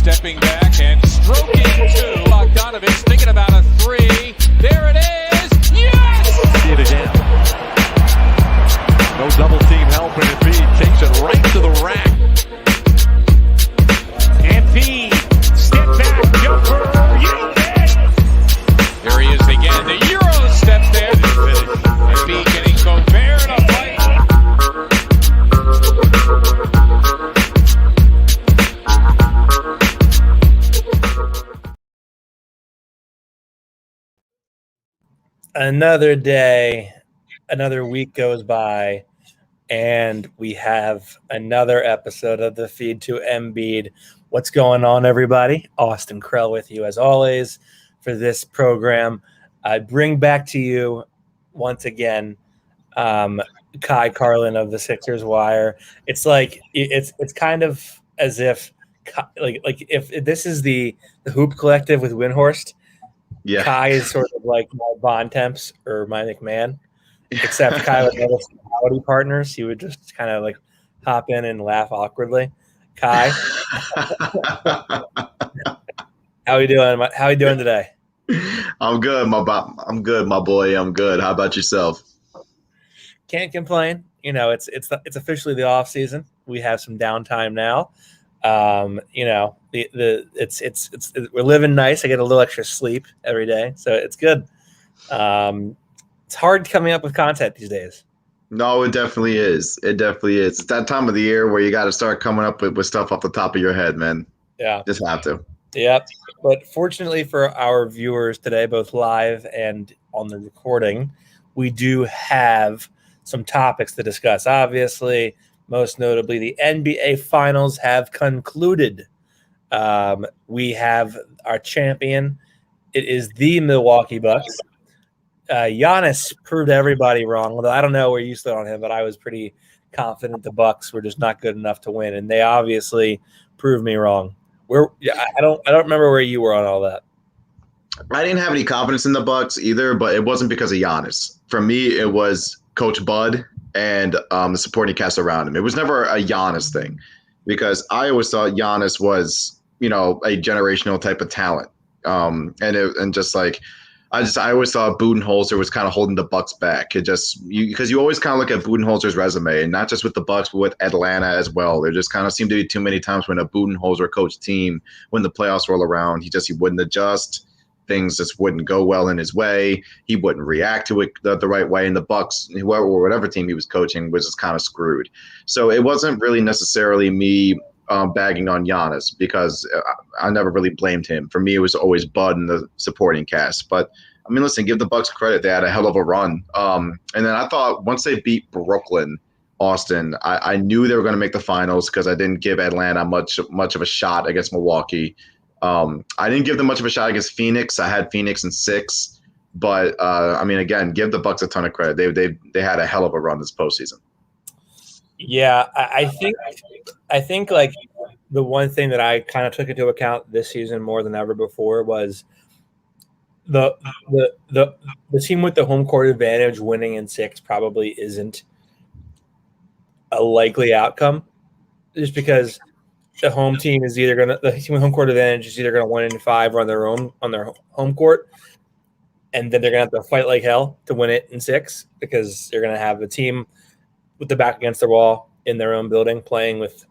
stepping back and stroking two. Bogdanovich thinking about a three. There it is. Yes! See it again. No double team help, and Embiid takes it right to the rack. Embiid, step back, jumper, you bet! There he is again. The Euro step there. Embiid getting Gobert to fight. Another day, another week goes by, and we have another episode of the Feed to Embiid. What's going on, everybody? Austin Krell with you, as always, for this program. I bring back to you, once again, Kai Carlin of the Sixers Wire. It's like it's kind of as if like if this is the Hoop Collective with Windhorst. Yeah. Kai is sort of like my Bontemps or my McMahon, except Kai would never see howdy partners. He would just kind of like hop in and laugh awkwardly. Kai, how you doing? How you doing today? I'm good, my boy. I'm good. How about yourself? Can't complain. You know, it's officially the off season. We have some downtime now. You know, we're living nice. I get a little extra sleep every day, so it's good. It's hard coming up with content these days. No, it definitely is. It's that time of the year where you got to start coming up with stuff off the top of your head, man. Yeah, just have to. Yep. But fortunately for our viewers today, both live and on the recording, we do have some topics to discuss. Obviously, most notably, the NBA Finals have concluded. We have our champion. It is the Milwaukee Bucks. Giannis proved everybody wrong, although I don't know where you stood on him, but I was pretty confident the Bucks were just not good enough to win, and they obviously proved me wrong. I don't remember where you were on all that. I didn't have any confidence in the Bucks either, but it wasn't because of Giannis. For me, it was Coach Bud and the supporting cast around him. It was never a Giannis thing, because I always thought Giannis was, you know, a generational type of talent. I always thought Budenholzer was kind of holding the Bucks back. Because you always kind of look at Budenholzer's resume, and not just with the Bucks, but with Atlanta as well. There just kind of seemed to be too many times when a Budenholzer coached team, when the playoffs roll around, he wouldn't adjust. Things just wouldn't go well in his way. He wouldn't react to it the right way. And the Bucks, whoever or whatever team he was coaching, was just kind of screwed. So it wasn't really necessarily me bagging on Giannis, because I never really blamed him. For me, it was always Bud and the supporting cast. But I mean, listen, give the Bucks credit. They had a hell of a run. And then I thought once they beat Brooklyn, Austin, I knew they were going to make the finals, because I didn't give Atlanta much of a shot against Milwaukee. I didn't give them much of a shot against Phoenix. I had Phoenix in 6. But, I mean, again, give the Bucks a ton of credit. They had a hell of a run this postseason. Yeah, I think like the one thing that I kind of took into account this season more than ever before was the team with the home court advantage winning in 6 probably isn't a likely outcome, just because the team with home court advantage is either gonna win in 5 or on their home court, and then they're gonna have to fight like hell to win it in 6, because they're gonna have the team with the back against the wall in their own building, playing with,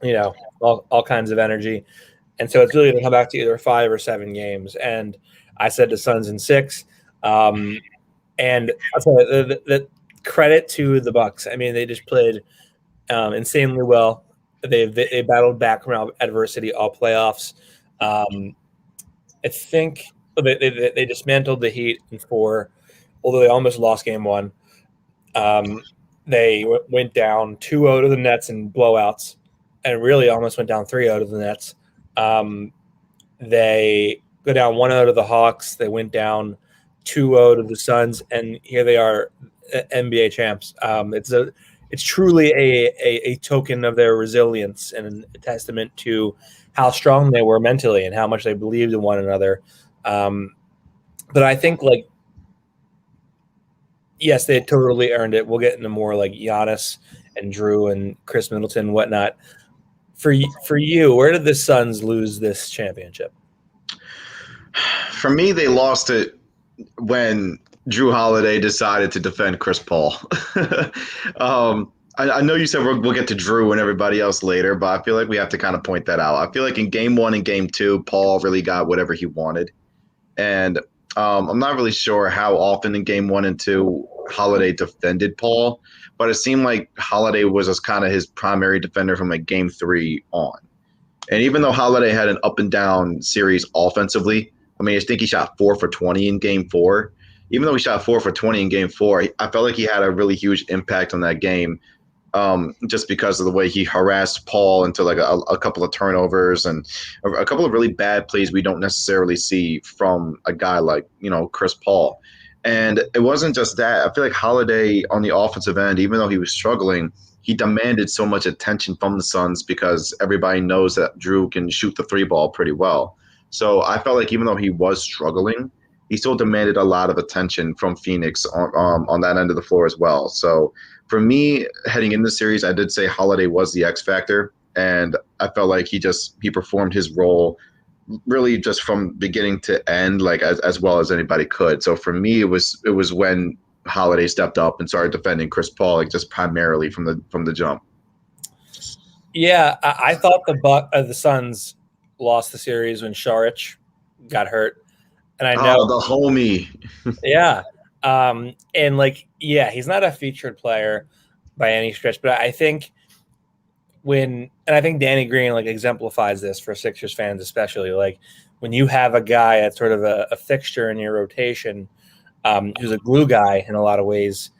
you know, all kinds of energy. And so it's really going to come back to either 5 or 7 games. And I said the Suns in 6. And I'll tell you, the credit to the Bucks. I mean, they just played insanely well. They battled back from adversity all playoffs. I think they dismantled the Heat in 4, although they almost lost game 1. They went down 2-0 to the Nets in blowouts, and really almost went down 3-0 to the Nets. They go down 1-0 to the Hawks. They went down 2-0 to the Suns, and here they are, NBA champs. It's truly a token of their resilience and a testament to how strong they were mentally and how much they believed in one another. But I think, like, yes, they totally earned it. We'll get into more like Giannis and Drew and Chris Middleton and whatnot. For you, where did the Suns lose this championship? For me, they lost it when Drew Holiday decided to defend Chris Paul. I know you said we'll get to Drew and everybody else later, but I feel like we have to kind of point that out. I feel like in game 1 and game 2, Paul really got whatever he wanted. And I'm not really sure how often in game 1 and 2 Holiday defended Paul, but it seemed like Holiday was kind of his primary defender from like game 3 on. And even though Holiday had an up and down series offensively, I mean, I think he shot 4 for 20 in game 4. Even though he shot 4 for 20 in game 4, I felt like he had a really huge impact on that game. Just because of the way he harassed Paul into like a couple of turnovers and a couple of really bad plays we don't necessarily see from a guy like, Chris Paul. And it wasn't just that. I feel like Holiday on the offensive end, even though he was struggling, he demanded so much attention from the Suns because everybody knows that Drew can shoot the 3 ball pretty well. So I felt like even though he was struggling, he still demanded a lot of attention from Phoenix on that end of the floor as well. So for me, heading into the series, I did say Holiday was the X factor, and I felt like he performed his role really just from beginning to end, like as well as anybody could. So for me, it was when Holiday stepped up and started defending Chris Paul, like just primarily from the jump. Yeah, I thought the Suns lost the series when Saric got hurt, and I know the homie. Yeah. He's not a featured player by any stretch, but I think I think Danny Green exemplifies this for Sixers fans, especially like when you have a guy that's sort of a fixture in your rotation, who's a glue guy in a lot of ways,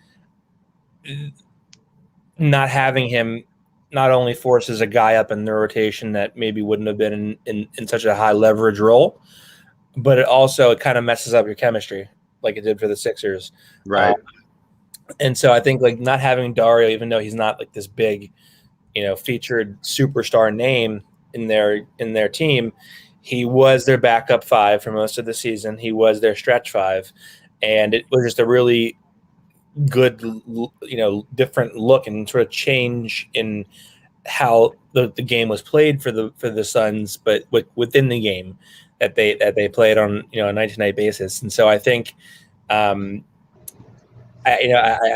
not having him not only forces a guy up in the rotation that maybe wouldn't have been in such a high leverage role, but it kind of messes up your chemistry like it did for the Sixers. Right. And so I think not having Dario, even though he's not this big, featured superstar name in their team, he was their backup 5 for most of the season. He was their stretch 5. And it was just a really good, different look and sort of change in how the game was played for the Suns, but within the game that they played on a night-to-night basis. And so I think I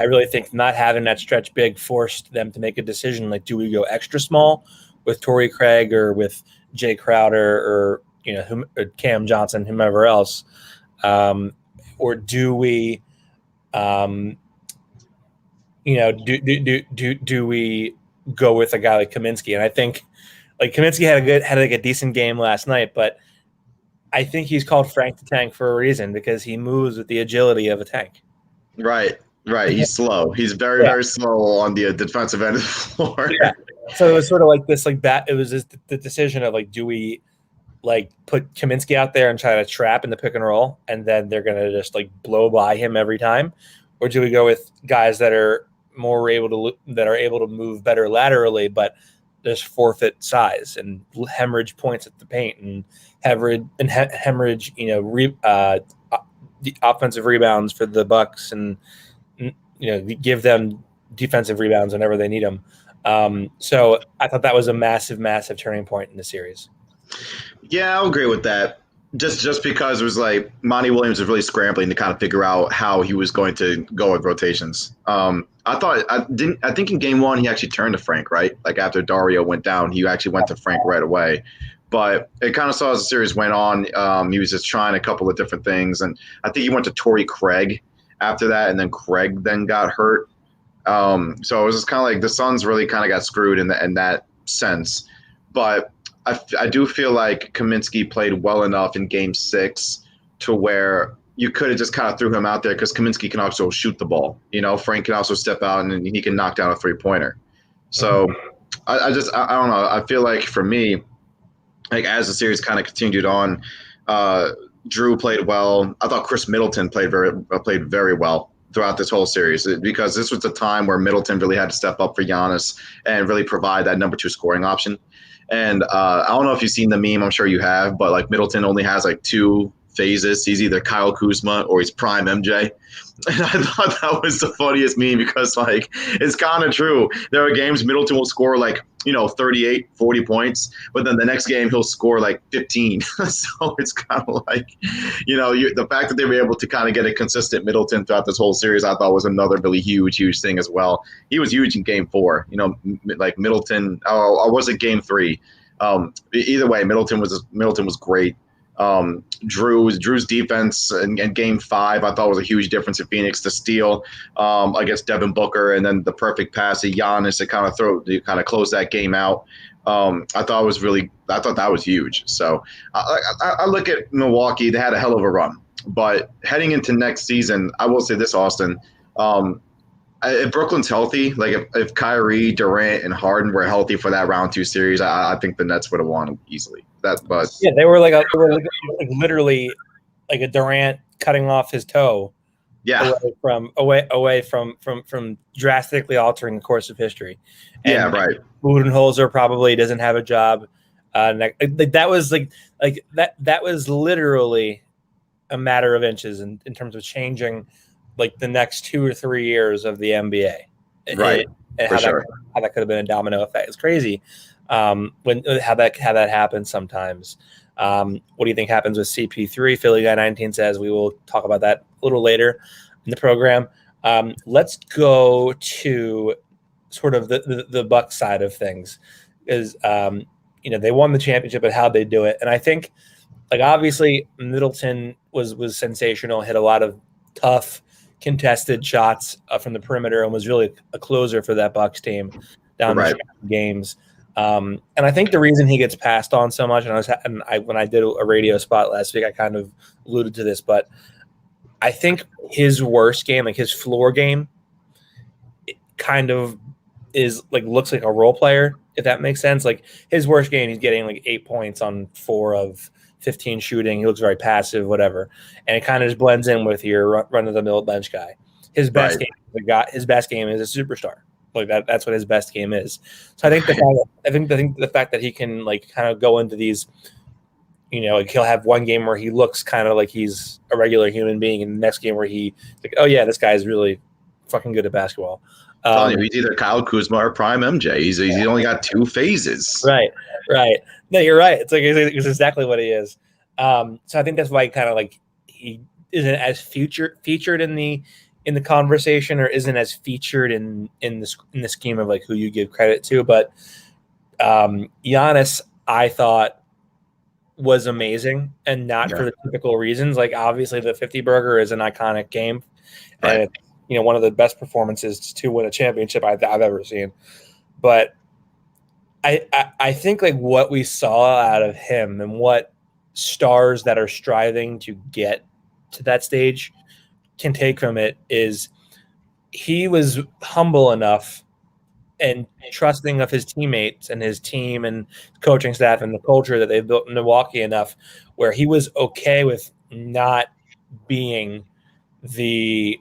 really think not having that stretch big forced them to make a decision, like, do we go extra small with Torrey Craig or with Jay Crowder or or Cam Johnson, whomever else, or do we do we go with a guy like Kaminsky? And I think Kaminsky had a decent game last night, but I think he's called Frank the Tank for a reason, because he moves with the agility of a tank. Right. He's slow. He's very, very slow on the defensive end of the floor. Yeah. So it was sort of like this, it was just the decision of do we put Kaminsky out there and try to trap in the pick and roll, and then they're going to just blow by him every time, or do we go with guys that are able to move better laterally, but just forfeit size and hemorrhage points at the paint and hemorrhage the offensive rebounds for the Bucks, and give them defensive rebounds whenever they need them. So I thought that was a massive, massive turning point in the series. Yeah, I'll agree with that. Just because it was Monty Williams was really scrambling to kind of figure out how he was going to go with rotations. I think in game 1 he actually turned to Frank, right? After Dario went down, he actually went to Frank right away. But it kind of saw as the series went on, he was just trying a couple of different things. And I think he went to Torrey Craig after that, and then Craig then got hurt. So it was just kind of the Suns really kind of got screwed in that sense. But I do feel like Kaminsky played well enough in game 6 to where you could have just kind of threw him out there, because Kaminsky can also shoot the ball. Frank can also step out and he can knock down a 3-pointer. So I don't know. I feel like for me, as the series kind of continued on, Drew played well. I thought Chris Middleton played very well throughout this whole series, because this was the time where Middleton really had to step up for Giannis and really provide that number 2 scoring option. And I don't know if you've seen the meme. I'm sure you have, but Middleton only has 2 phases. He's either Kyle Kuzma or he's prime MJ. And I thought that was the funniest meme because, like, it's kind of true. There are games Middleton will score, like, 38, 40 points, but then the next game he'll score, like, 15. So it's kind of like, the fact that they were able to kind of get a consistent Middleton throughout this whole series, I thought was another really huge thing as well. He was huge in game 4. Like Middleton, or was it game 3? Either way, Middleton was great. Drew's defense in game 5, I thought was a huge difference in Phoenix. The steal against Devin Booker, and then the perfect pass to Giannis to kind of close that game out. I thought that was huge. So I look at Milwaukee; they had a hell of a run. But heading into next season, I will say this, Austin. If Brooklyn's healthy, like if Kyrie, Durant, and Harden were healthy for that round 2 series, I think the Nets would have won easily. They were literally like a Durant cutting off his toe. Yeah, away from drastically altering the course of history. And right. Budenholzer probably doesn't have a job. That was literally a matter of inches in terms of changing like the next 2 or 3 years of the NBA. Right. And how that could have been a domino effect. It's crazy. How that happens sometimes. What do you think happens with CP3? Philly Guy 19 says we will talk about that a little later in the program. Let's go to sort of the Bucks side of things, because they won the championship, but how'd they do it? And I think, like, obviously Middleton was sensational, hit a lot of tough contested shots from the perimeter, and was really a closer for that Bucks team down the games. And I think the reason he gets passed on so much, when I did a radio spot last week, I kind of alluded to this, but I think his worst game, like his floor game, it kind of is like looks like a role player, if that makes sense. Like his worst game, he's getting like 8 points on 4 of 15 shooting. He looks very passive, whatever, and it kind of just blends in with your run-of-the-mill bench guy. His best game, his best game is a superstar. Like that's what his best game is. So I think the fact that he can like kind of go into these, like he'll have one game where he looks kind of like he's a regular human being, and the next game where he like, oh yeah, this guy is really fucking good at basketball. He's either Kyle Kuzma or prime MJ. He's only got 2 phases. Right. No, you're right. It's exactly what he is. So I think that's why kind of like he isn't as featured in the conversation, or isn't as featured in the scheme of like who you give credit to. But Giannis, I thought, was amazing, and not for the typical reasons. Like obviously the 50 burger is an iconic game, and it's, one of the best performances to win a championship I've ever seen. But I think like what we saw out of him, and what stars that are striving to get to that stage can take from it, is he was humble enough and trusting of his teammates and his team and coaching staff and the culture that they've built in Milwaukee enough, where he was okay with not being the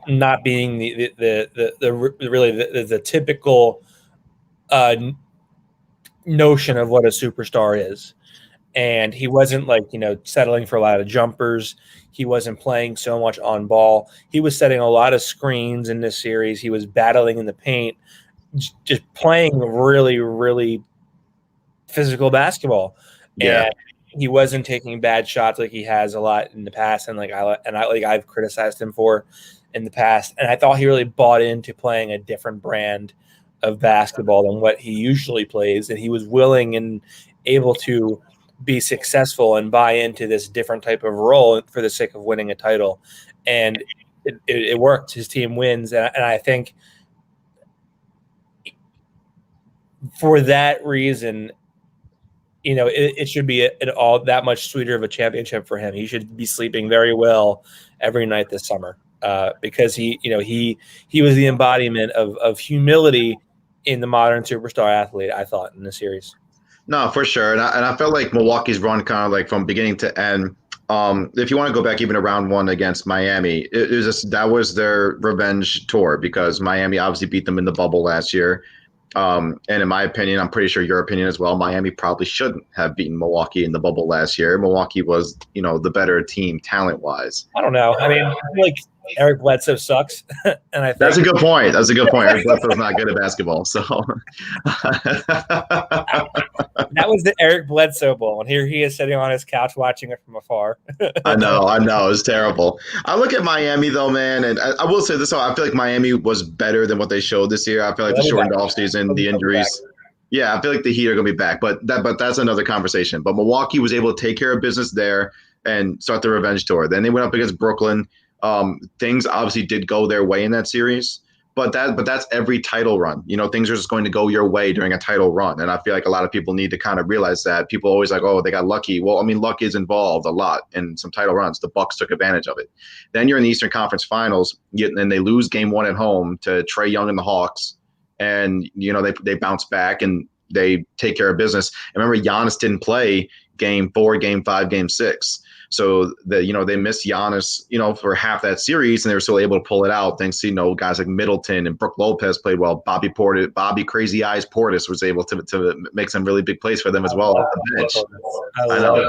not being the typical notion of what a superstar is. And he wasn't settling for a lot of jumpers. He wasn't playing so much on ball. He was setting a lot of screens in this series. He was battling in the paint, just playing really, really physical basketball. Yeah. And he wasn't taking bad shots like he has a lot in the past, and I've criticized him for in the past. And I thought he really bought into playing a different brand of basketball than what he usually plays, and he was willing and able to be successful and buy into this different type of role for the sake of winning a title. And it worked. His team wins, and I think for that reason, it should be all that much sweeter of a championship for him. He should be sleeping very well every night this summer, because he was the embodiment of humility in the modern superstar athlete, I thought, in the series. No, for sure. And I felt like Milwaukee's run kind of like from beginning to end. If you want to go back even to round 1 against Miami, that was their revenge tour, because Miami obviously beat them in the bubble last year. And in my opinion, I'm pretty sure your opinion as well, Miami probably shouldn't have beaten Milwaukee in the bubble last year. Milwaukee was, the better team talent-wise. I don't know. I mean, I feel like Eric Bledsoe sucks, and I think That's a good point. Eric Bledsoe's not good at basketball, so that was the Eric Bledsoe Bowl, and here he is sitting on his couch watching it from afar. I know, it's terrible. I look at Miami though, man, and I will say this: I feel like Miami was better than what they showed this year. I feel like the shortened offseason, the injuries. Yeah, I feel like the Heat are going to be back, but that's another conversation. But Milwaukee was able to take care of business there and start the revenge tour. Then they went up against Brooklyn. Things obviously did go their way in that series, but that's every title run. Things are just going to go your way during a title run, and I feel like a lot of people need to kind of realize that. People always like, oh, they got lucky. Well, I mean, luck is involved a lot in some title runs. The Bucks took advantage of it. Then you're in the Eastern Conference Finals, and they lose Game 1 at home to Trae Young and the Hawks, and they bounce back and they take care of business. And remember, Giannis didn't play Game 4, Game 5, Game 6. So they missed Giannis, for half that series, and they were still able to pull it out thanks to, guys like Middleton and Brook Lopez played well. Bobby Crazy Eyes Portis was able to make some really big plays for them as well off the bench. I know.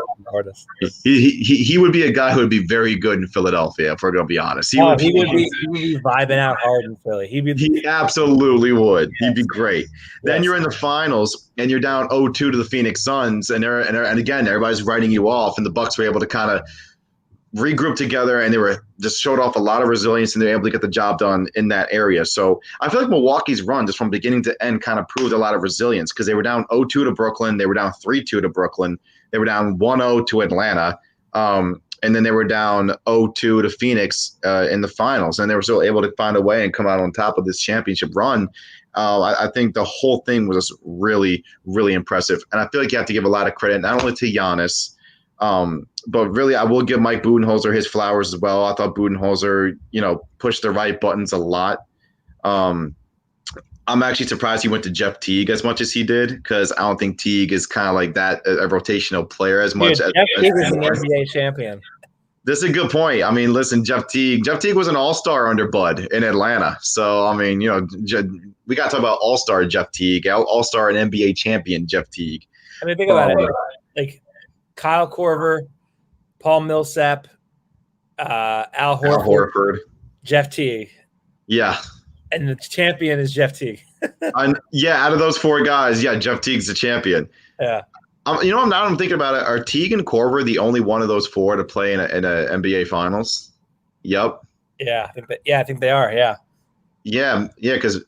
He would be a guy who would be very good in Philadelphia, if we're going to be honest. He would be vibing out hard in Philly. He absolutely would. He'd be great. Then you're in the finals, and you're down 0-2 to the Phoenix Suns, and again, everybody's writing you off, and the Bucks were able to kind of regroup together, and they were just showed off a lot of resilience, and they were able to get the job done in that area. So I feel like Milwaukee's run just from beginning to end kind of proved a lot of resilience, because they were down 0-2 to Brooklyn. They were down 3-2 to Brooklyn. They were down 1-0 to Atlanta. And then they were down 0-2 to Phoenix in the finals, and they were still able to find a way and come out on top of this championship run. I think the whole thing was just really, really impressive. And I feel like you have to give a lot of credit, not only to Giannis, but really I will give Mike Budenholzer his flowers as well. I thought Budenholzer, pushed the right buttons a lot. I'm actually surprised he went to Jeff Teague as much as he did, because I don't think Teague is kind of like that, a rotational player as much. Jeff Teague is an NBA champion. This is a good point. I mean, listen, Jeff Teague was an all-star under Bud in Atlanta. So, I mean, we got to talk about all-star Jeff Teague, all-star and NBA champion Jeff Teague. I mean, think about it. Like Kyle Korver, Paul Millsap, Al Horford, Jeff Teague. Yeah. And the champion is Jeff Teague. Out of those four guys, Jeff Teague's the champion. Yeah. Now I'm thinking about it. Are Teague and Korver the only one of those four to play in a NBA Finals? Yep. Yeah, I think they are. Yeah. Yeah, because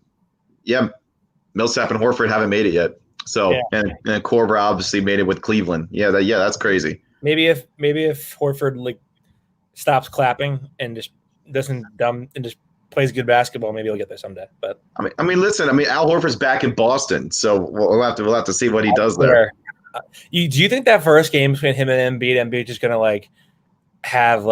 Millsap and Horford haven't made it yet. So and Korver obviously made it with Cleveland. That's crazy. Maybe if Horford stops clapping and just doesn't and just plays good basketball, maybe he'll get there someday. But I mean, listen. Al Horford's back in Boston, so we'll have to see what he does there. Do you think that first game between him and Embiid just gonna have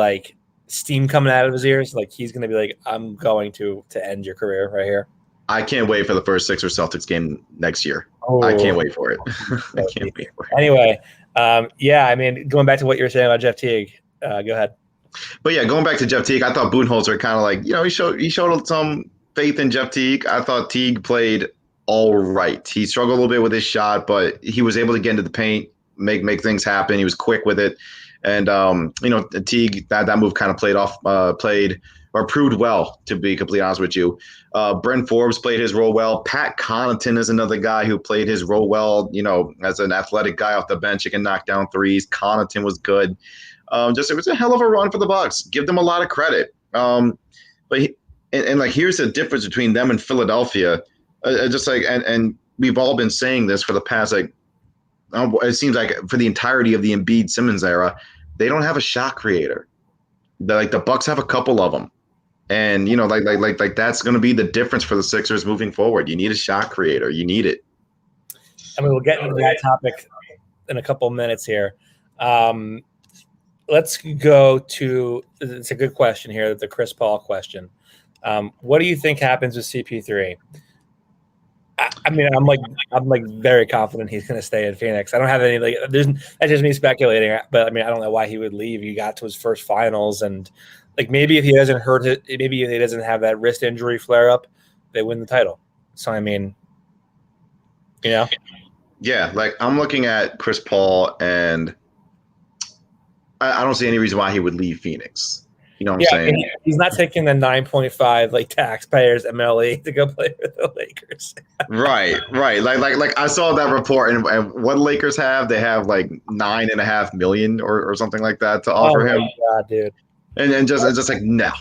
steam coming out of his ears? Like he's gonna be like, I'm going to end your career right here. I can't wait for the first Sixers Celtics game next year. Oh. I can't wait for it. I can't wait for it. Anyway, I mean, going back to what you were saying about Jeff Teague, go ahead. But going back to Jeff Teague, I thought Budenholzer kind of he showed some faith in Jeff Teague. I thought Teague played all right. He struggled a little bit with his shot, but he was able to get into the paint, make things happen. He was quick with it. And, Teague, that move kind of proved well, to be completely honest with you. Brent Forbes played his role well. Pat Connaughton is another guy who played his role well, as an athletic guy off the bench. He can knock down threes. Connaughton was good. It was a hell of a run for the Bucks. Give them a lot of credit. Here's the difference between them and Philadelphia. And we've all been saying this for the past, it seems like for the entirety of the Embiid Simmons era, they don't have a shot creator. The Bucks have a couple of them. And, that's going to be the difference for the Sixers moving forward. You need a shot creator. You need it. I mean, we'll get into that topic in a couple minutes here. Let's go to – it's a good question here, the Chris Paul question. What do you think happens with CP3? I mean, I'm very confident he's going to stay in Phoenix. I don't have any that's just me speculating. But I mean, I don't know why he would leave. He got to his first finals, and maybe if he doesn't hurt it, maybe if he doesn't have that wrist injury flare up, they win the title. So I mean, You know? Yeah, like I'm looking at Chris Paul, and I don't see any reason why he would leave Phoenix. You know what I'm saying? He's not taking the 9.5 like taxpayers MLE to go play with the Lakers. Right. Like I saw that report, and what Lakers have, they have like $9.5 million or something like that to offer him. God, dude. And just like no.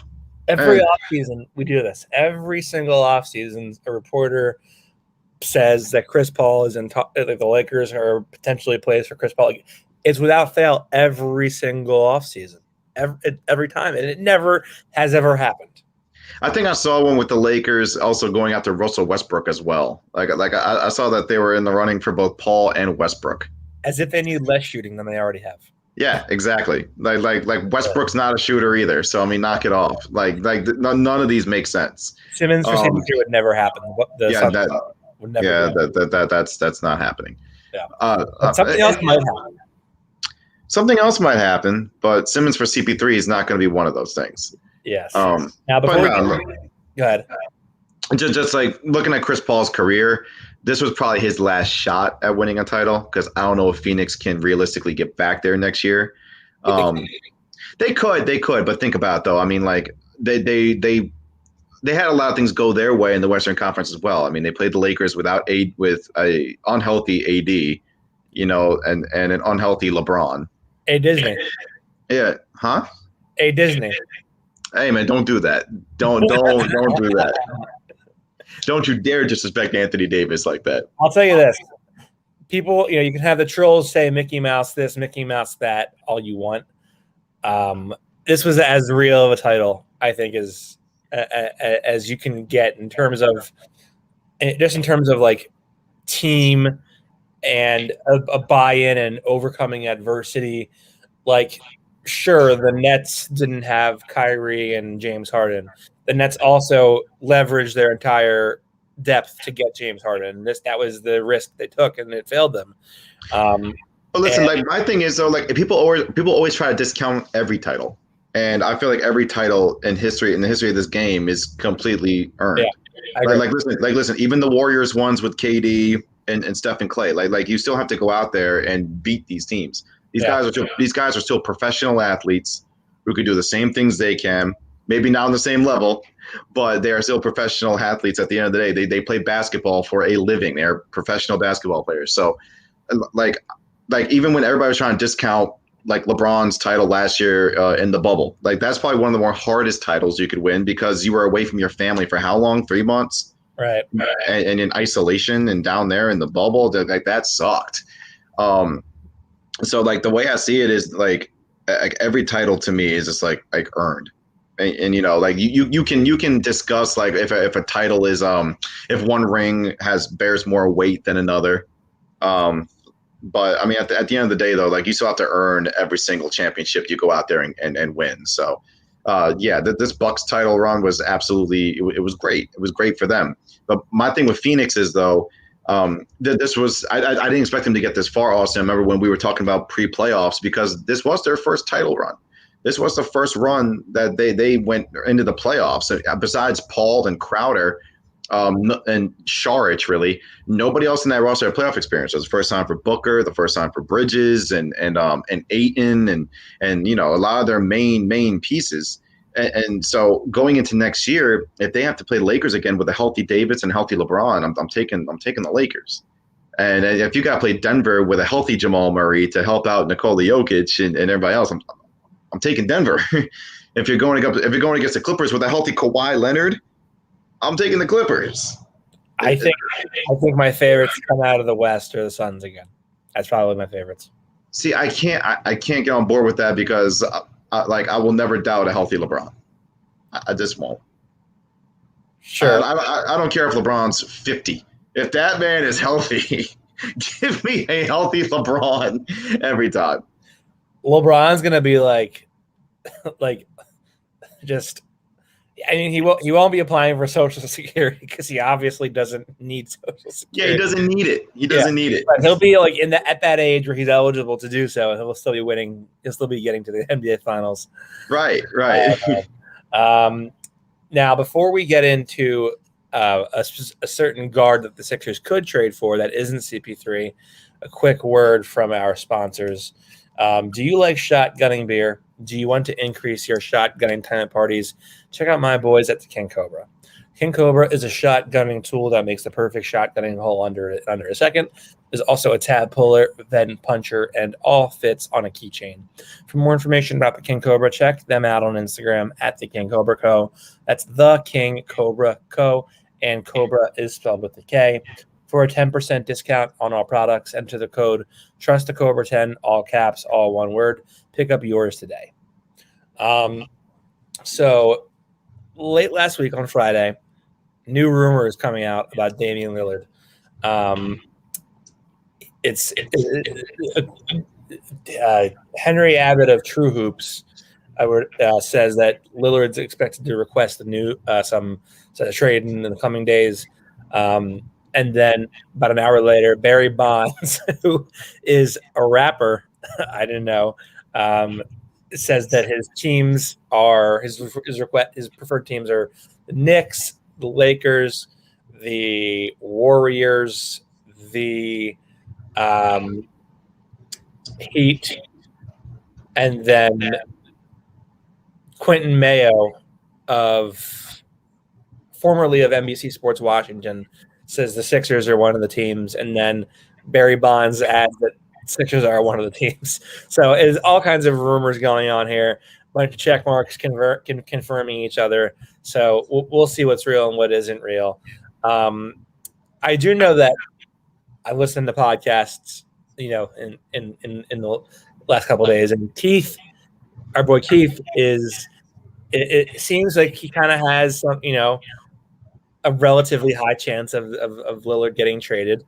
Every offseason we do this. Every single offseason, a reporter says that Chris Paul is in like the Lakers are potentially placed for Chris Paul. It's without fail every single offseason. Every time, and it never has ever happened. I think I saw one with the Lakers also going after Russell Westbrook as well. Like I saw that they were in the running for both Paul and Westbrook. As if they need less shooting than they already have. Yeah, exactly. Like Westbrook's not a shooter either. So I mean, knock it off. Like none of these make sense. Simmons for CP2 would never happen. Would never that's not happening. Yeah. Something else might happen. Something else might happen, but Simmons for CP3 is not going to be one of those things. Yes. Now, before go ahead. Just like looking at Chris Paul's career, this was probably his last shot at winning a title, because I don't know if Phoenix can realistically get back there next year. They could, but think about it though. I mean, like they had a lot of things go their way in the Western Conference as well. I mean, they played the Lakers with a unhealthy AD, you know, and an unhealthy LeBron. A Disney. Yeah, huh? A Disney. Hey man, don't do that. Don't do that. Don't you dare disrespect Anthony Davis like that. I'll tell you this. People, you can have the trolls say Mickey Mouse this, Mickey Mouse that, all you want. This was as real of a title, I think, as you can get in terms of like team and a buy-in and overcoming adversity. Like, sure, the Nets didn't have Kyrie and James Harden. The Nets also leveraged their entire depth to get James Harden. That was the risk they took, and it failed them. But listen, like my thing is though, like people always try to discount every title, and I feel like every title in the history of this game is completely earned. Yeah, like listen, even the Warriors ones with KD and Steph and Clay, like you still have to go out there and beat these teams. These guys are still professional athletes who could do the same things they can. Maybe not on the same level, but they are still professional athletes at the end of the day. They play basketball for a living. They're professional basketball players. So, like even when everybody was trying to discount like LeBron's title last year in the bubble, like that's probably one of the more hardest titles you could win, because you were away from your family for how long? 3 months? Right. And in isolation and down there in the bubble, like that sucked. So like the way I see it is like every title to me is just like earned. And like you can discuss like if a title is if one ring bears more weight than another, but I mean at the end of the day though, like you still have to earn every single championship you go out there and win. So this Bucks title run was absolutely it was great. It was great for them. But my thing with Phoenix is though, this was I didn't expect them to get this far, Austin. I remember when we were talking about pre-playoffs, because this was their first title run. This was the first run that they went into the playoffs. Besides Paul and Crowder and Saric, really, nobody else in that roster had playoff experience. It was the first time for Booker, the first time for Bridges and Ayton and a lot of their main pieces. And so going into next year, if they have to play the Lakers again with a healthy Davis and healthy LeBron, I'm taking the Lakers. And if you got to play Denver with a healthy Jamal Murray to help out Nikola Jokic and everybody else, I'm taking Denver. If you're going against the Clippers with a healthy Kawhi Leonard, I'm taking the Clippers. I think my favorites come out of the West are the Suns again. That's probably my favorites. See, I can't get on board with that, because I will never doubt a healthy LeBron. I just won't. Sure. I don't care if LeBron's 50. If that man is healthy, give me a healthy LeBron every time. LeBron's gonna be like just. I mean, he won't be applying for Social Security because he obviously doesn't need Social Security. Yeah, he doesn't need it. He doesn't need it. But he'll be like at that age where he's eligible to do so, and he'll still be winning. He'll still be getting to the NBA Finals. Right. Now, before we get into a certain guard that the Sixers could trade for that isn't CP3. A quick word from our sponsors. Do you like shotgunning beer? Do you want to increase your shotgunning tenant parties? Check out my boys at the King Cobra. King Cobra is a shotgunning tool that makes the perfect shotgunning hole under a second. There's also a tab puller, vent puncher, and all fits on a keychain. For more information about the King Cobra, check them out on Instagram at the King Cobra Co. That's the King Cobra Co. And Cobra is spelled with a K. For a 10% discount on all products, enter the code TrustTheCobra10, all caps, all one word. Pick up yours today. So late last week on Friday, new rumors coming out about Damian Lillard. Henry Abbott of True Hoops says that Lillard's expected to request some trade in the coming days. And then about an hour later, Barry Bonds, who is a rapper, I didn't know, says that his teams are his preferred teams are the Knicks, the Lakers, the Warriors, the Heat, and then Quentin Mayo formerly of NBC Sports Washington says the Sixers are one of the teams, and then Barry Bonds adds that Sixers are one of the teams. So it's all kinds of rumors going on here, a bunch of check marks confirming each other. So we'll see what's real and what isn't real. I do know that I listened to podcasts, in the last couple of days, and Keith, our boy Keith, it seems like he kind of has some, a relatively high chance of Lillard getting traded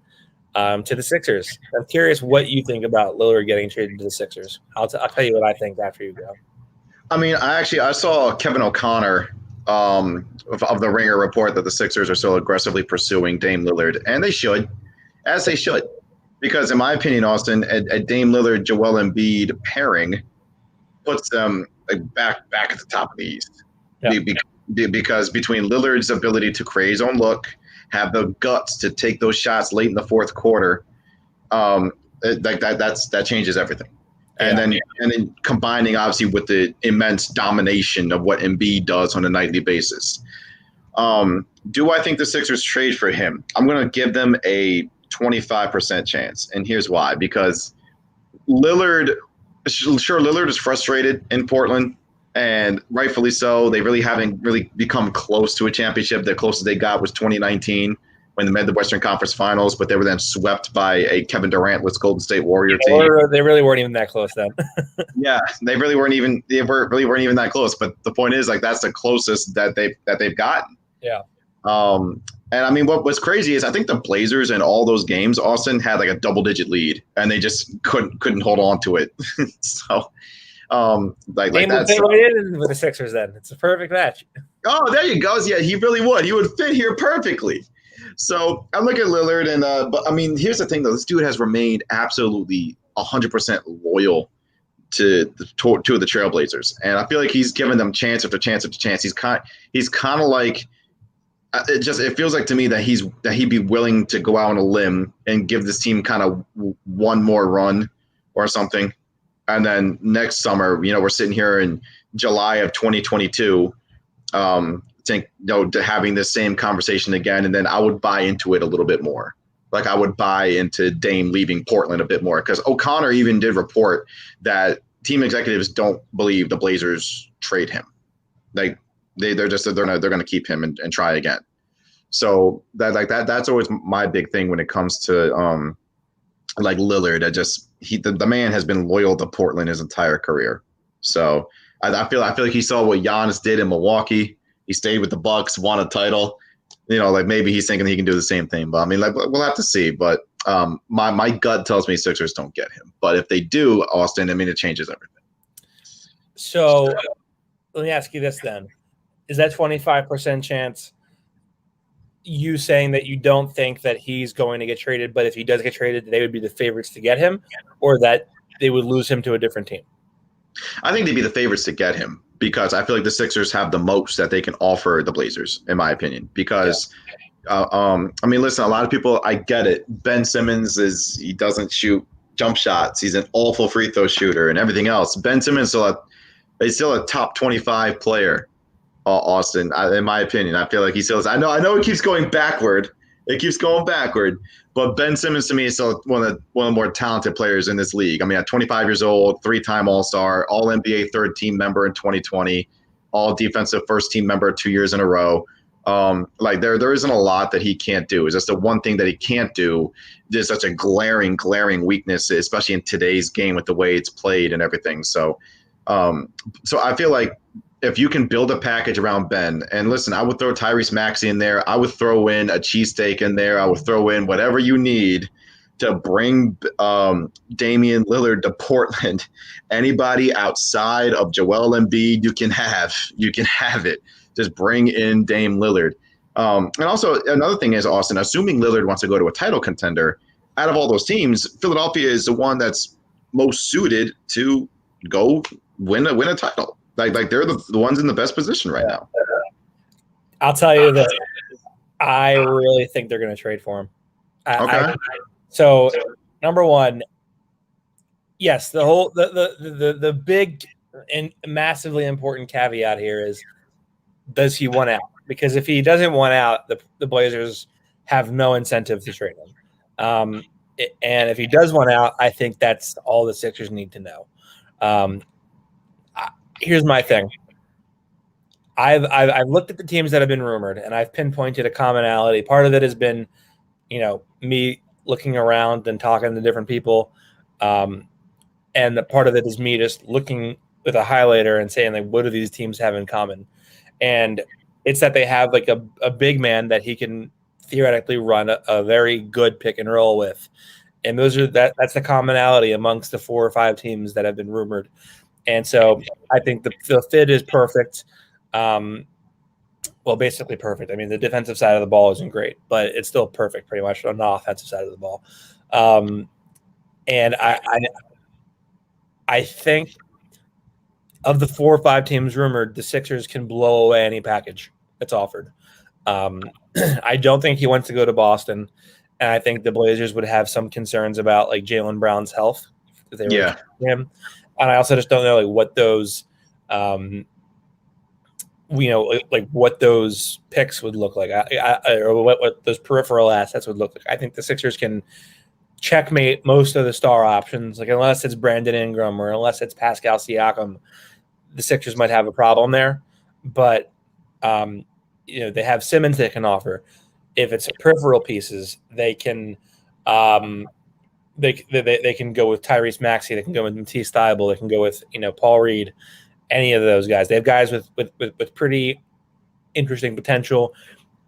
to the Sixers. I'm curious what you think about Lillard getting traded to the Sixers. I'll tell you what I think after you go. I mean, I saw Kevin O'Connor of the Ringer report that the Sixers are still aggressively pursuing Dame Lillard, and they should, as they should, because in my opinion, Austin, a Dame Lillard Joel Embiid pairing puts them back at the top of the East. Yeah. Because between Lillard's ability to create his own look, have the guts to take those shots late in the fourth quarter, that changes everything. And then combining obviously with the immense domination of what Embiid does on a nightly basis. Do I think the Sixers trade for him? I'm going to give them a 25% chance, and here's why. Because Lillard is frustrated in Portland. And rightfully so. They really haven't become close to a championship. The closest they got was 2019 when they made the Western Conference Finals, but they were then swept by a Kevin Durant-less Golden State Warrior team. They really weren't even that close then. Yeah, they really weren't even that close. But the point is, that's the closest that they've gotten. Yeah. And I mean, what's crazy is I think the Blazers in all those games, Austin, had a double-digit lead, and they just couldn't hold on to it. So. They right in with the Sixers then. It's a perfect match. Oh, there you go. Yeah, he really would. He would fit here perfectly. So I look at Lillard, and but I mean, here's the thing though. This dude has remained absolutely 100% loyal to the Trailblazers, and I feel like he's given them chance after chance after chance. He's kind of like it feels like to me that he'd be willing to go out on a limb and give this team kind of one more run or something. And then next summer, we're sitting here in July of 2022, having this same conversation again. And then I would buy into it a little bit more. I would buy into Dame leaving Portland a bit more, because O'Connor even did report that team executives don't believe the Blazers trade him. They're going to keep him and try again. So that's always my big thing when it comes to Lillard. The man has been loyal to Portland his entire career. So I feel like he saw what Giannis did in Milwaukee. He stayed with the Bucks, won a title. Maybe he's thinking he can do the same thing. But I mean, we'll have to see. But my gut tells me Sixers don't get him. But if they do, Austin, I mean, it changes everything. So let me ask you this then: is that 25% chance you saying that you don't think that he's going to get traded, but if he does get traded, they would be the favorites to get him, or that they would lose him to a different team? I think they'd be the favorites to get him because I feel like the Sixers have the most that they can offer the Blazers, in my opinion. Because, I mean, listen, a lot of people, I get it. Ben Simmons he doesn't shoot jump shots. He's an awful free throw shooter and everything else. Ben Simmons is still a top 25 player. Austin, in my opinion, I feel like he still is. I know it keeps going backward. But Ben Simmons to me is still one of the more talented players in this league. I mean, at 25 years old, 3-time All-Star, All-NBA third-team member in 2020, All-Defensive first-team member 2 years in a row. Like there isn't a lot that he can't do. It's just the one thing that he can't do. There's such a glaring weakness, especially in today's game with the way it's played and everything. So I feel like if you can build a package around Ben, and listen, I would throw Tyrese Maxey in there. I would throw in a cheesesteak in there. I would throw in whatever you need to bring Damian Lillard to Portland. Anybody outside of Joel Embiid, you can have it. Just bring in Dame Lillard. And also another thing is, Austin, assuming Lillard wants to go to a title contender, out of all those teams, Philadelphia is the one that's most suited to go win a title. Like they're the ones in the best position right now. I'll tell you that I really think they're going to trade for him. Okay. So number one, yes, the big and massively important caveat here is, does he want out? Because if he doesn't want out, the Blazers have no incentive to trade him. And if he does want out, I think that's all the Sixers need to know. Here's my thing. I've looked at the teams that have been rumored, and I've pinpointed a commonality. Part of it has been, me looking around and talking to different people, and the part of it is me just looking with a highlighter and saying, like, what do these teams have in common? And it's that they have like a big man that he can theoretically run a very good pick and roll with, and that's the commonality amongst the 4 or 5 teams that have been rumored. And so I think the fit is perfect. Well, basically perfect. I mean, the defensive side of the ball isn't great, but it's still perfect pretty much on the offensive side of the ball. And I think of the 4 or 5 teams rumored, the Sixers can blow away any package that's offered. I don't think he wants to go to Boston, and I think the Blazers would have some concerns about like Jaylen Brown's health if they were him. And I also just don't know like what those, what those picks would look like, or what those peripheral assets would look like. I think the Sixers can checkmate most of the star options, like unless it's Brandon Ingram or unless it's Pascal Siakam, the Sixers might have a problem there. But they have Simmons they can offer. If it's peripheral pieces, they can. They can go with Tyrese Maxey. They can go with Matisse Thybulle. They can go with Paul Reed. Any of those guys. They have guys with pretty interesting potential.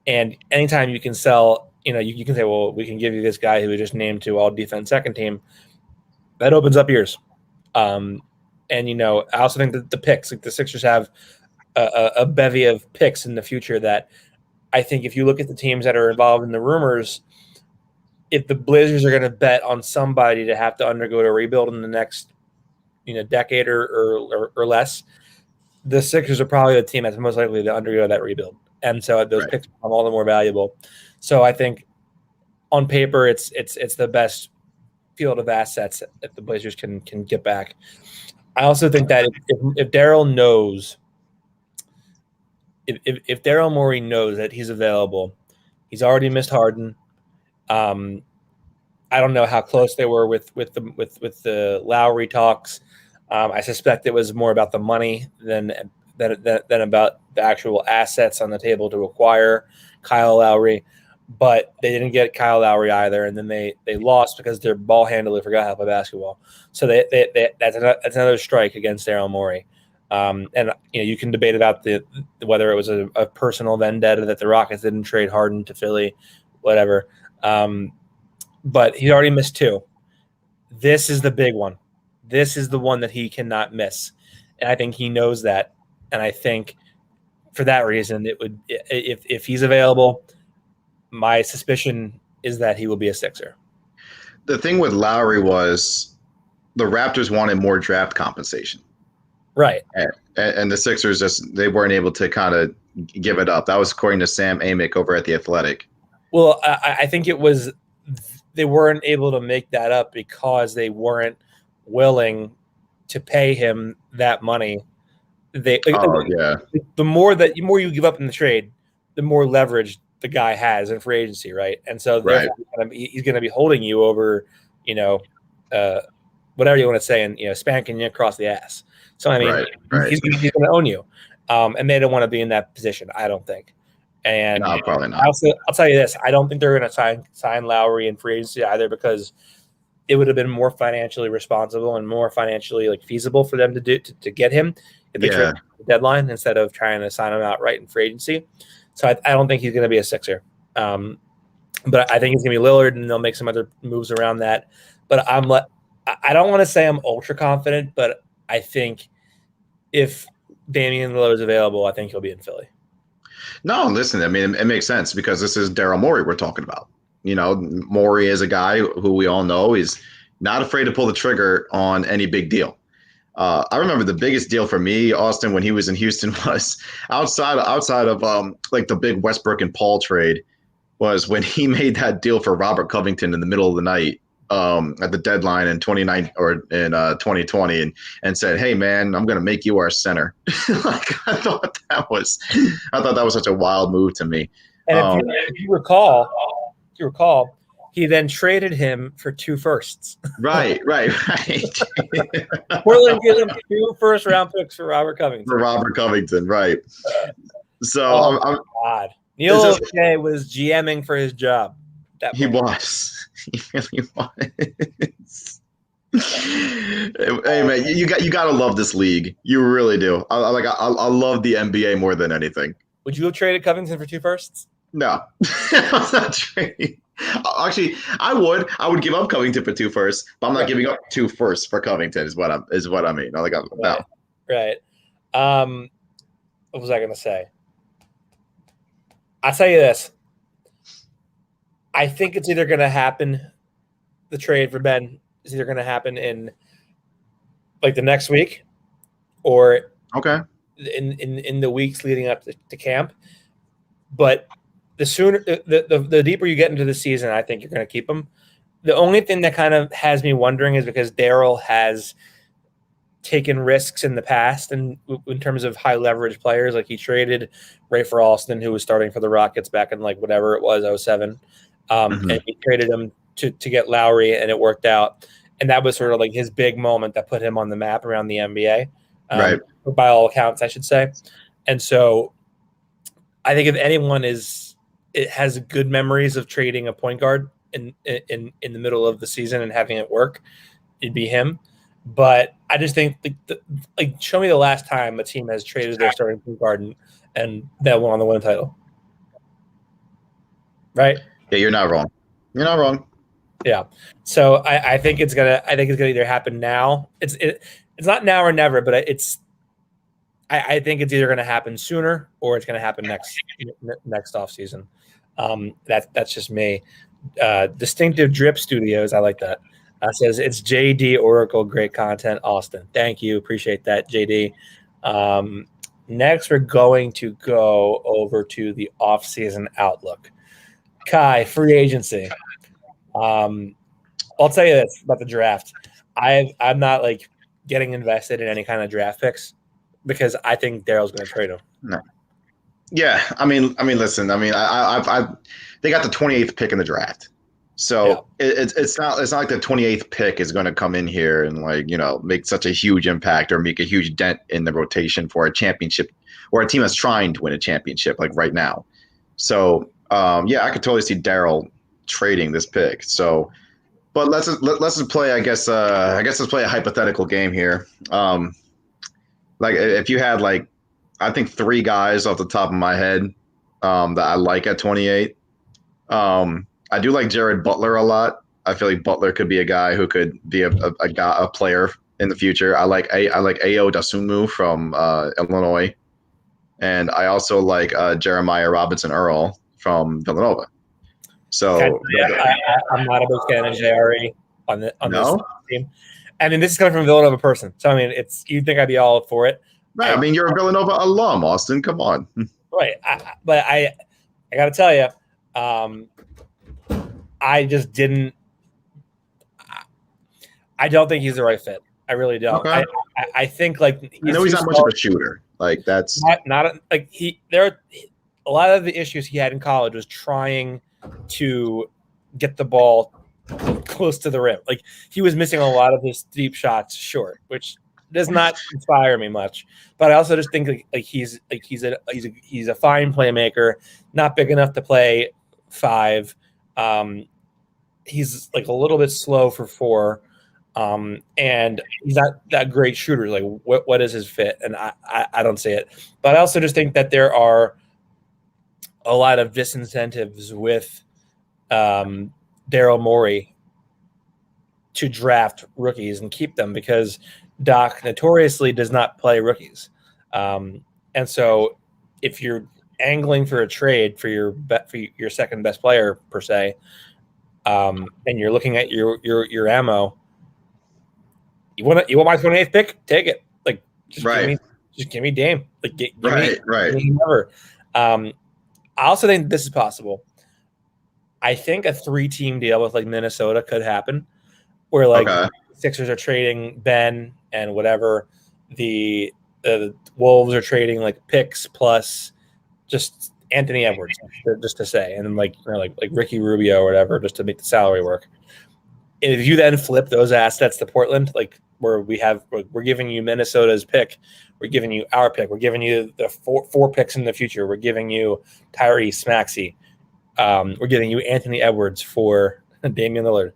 And anytime you can sell, you can say, well, we can give you this guy who was just named to all defense second team. That opens up ears. And I also think that the picks, like the Sixers have a bevy of picks in the future that I think if you look at the teams that are involved in the rumors, if the Blazers are going to bet on somebody to have to undergo a rebuild in the next, decade or less, the Sixers are probably the team that's most likely to undergo that rebuild, and so those picks become all the more valuable. So I think, on paper, it's the best field of assets that the Blazers can get back. I also think that if Daryl knows, if Daryl Morey knows that he's available, he's already missed Harden. I don't know how close they were with the Lowry talks. I suspect it was more about the money than about the actual assets on the table to acquire Kyle Lowry. But they didn't get Kyle Lowry either, and then they lost because their ball handler forgot how to play basketball. So that's another strike against Daryl Morey. And you can debate about whether it was a personal vendetta that the Rockets didn't trade Harden to Philly, whatever. But he already missed 2. This is the big one. This is the one that he cannot miss, and I think he knows that. And I think for that reason, it would if he's available. My suspicion is that he will be a Sixer. The thing with Lowry was the Raptors wanted more draft compensation. Right. And the Sixers they weren't able to kind of give it up. That was according to Sam Amick over at The Athletic. Well, I think it was they weren't able to make that up because they weren't willing to pay him that money. The more you give up in the trade, the more leverage the guy has in free agency, right? And so he's going to be holding you over, whatever you want to say, and spanking you across the ass. So I mean, he's going to own you, and they don't want to be in that position, I don't think. And no, probably not. I'll tell you this: I don't think they're going to sign Lowry in free agency either, because it would have been more financially responsible and more financially feasible for them to get him at the deadline instead of trying to sign him outright in free agency. So I don't think he's going to be a Sixer. But I think it's going to be Lillard, and they'll make some other moves around that. But I don't want to say I'm ultra confident, but I think if Damian Lillard is available, I think he'll be in Philly. No, listen, I mean, it makes sense because this is Daryl Morey we're talking about. Morey is a guy who we all know is not afraid to pull the trigger on any big deal. I remember the biggest deal for me, Austin, when he was in Houston was outside of the big Westbrook and Paul trade, was when he made that deal for Robert Covington in the middle of the night at the deadline in 2020 and said, "Hey man, I'm going to make you our center." I thought that was such a wild move to me. And if you recall, he then traded him for 2 firsts. Right. Portland gave him 2 first-round picks for Robert Covington. Right. So God. Neil O'Shea was GMing for his job. He was. He really was. Hey man, you got to love this league. You really do. I love the NBA more than anything. Would you have traded Covington for 2 firsts? No, I'm not trading. Actually, I would. I would give up Covington for 2 firsts, but I'm not giving up 2 firsts for Covington. Is what I mean. No. Right. What was I going to say? I'll tell you this. I think it's either going to happen. The trade for Ben is either going to happen in the next week, or in the weeks leading up to camp. But the sooner, the deeper you get into the season, I think you're going to keep him. The only thing that kind of has me wondering is because Daryl has taken risks in the past, and in terms of high leverage players, he traded Rafer Alston, who was starting for the Rockets back in whatever it was, 2007, and he traded him to get Lowry, and it worked out. And that was sort of his big moment that put him on the map around the NBA, right? By all accounts, I should say. And so, I think if anyone has good memories of trading a point guard in the middle of the season and having it work, it'd be him. But I just think show me the last time a team has traded their starting point guard and that won the win title. Right? Yeah, you're not wrong. Yeah. So I think it's gonna either happen now. It's not now or never, but I think it's either going to happen sooner or it's going to happen next off season. That's just me. Distinctive Drip Studios, I like that. Says it's JD Oracle, great content, Austin. Thank you, appreciate that, JD. Next, we're going to go over to the off-season outlook. Kai, free agency. I'll tell you this about the draft. I'm not getting invested in any kind of draft picks, because I think Daryl's going to trade him. No. Yeah, I mean, listen. I mean, they got the 28th pick in the draft, so it's not like the 28th pick is going to come in here and make such a huge impact or make a huge dent in the rotation for a championship or a team that's trying to win a championship right now. So I could totally see Daryl trading this pick. So, but let's just play. I guess let's play a hypothetical game here. If you had I think 3 guys off the top of my head that I like at 28. I do like Jared Butler a lot. I feel like Butler could be a guy who could be a player in the future. I like Ayo Dosunmu from Illinois, and I also like Jeremiah Robinson Earl from Villanova. So I'm not a big fan of JRE on this team. I mean, this is coming from a Villanova person, so I mean, you'd think I'd be all for it. Right. I mean, you're a Villanova alum, Austin. Come on. Right. But I got to tell you, I just didn't. I don't think he's the right fit. I really don't. Okay. I think like I know he's not much of a shooter. Like that's not like there are a lot of the issues he had in college was trying to get the ball close to the rim. Like he was missing a lot of his deep shots short, which does not inspire me much. But I also just think like he's a fine playmaker, not big enough to play 5. He's like a little bit slow for 4. And he's not that great shooter. Like what is his fit? And I don't see it. But I also just think that there are a lot of disincentives with Daryl Morey to draft rookies and keep them because Doc notoriously does not play rookies. And so if you're angling for a trade for your second best player per se, and you're looking at your ammo, you want my 28th pick? Take it. Like just give me Dame. Like give me whoever. I also think this is possible. I think a 3-team deal with like Minnesota could happen, where like Sixers are trading Ben and whatever, the Wolves are trading like picks plus just Anthony Edwards, just to say, and then like Ricky Rubio or whatever, just to make the salary work. And if you then flip those assets to Portland, like where we're giving you Minnesota's pick, we're giving you our pick, we're giving you the four picks in the future, we're giving you Tyrese Maxey, we're giving you Anthony Edwards for Damian Lillard.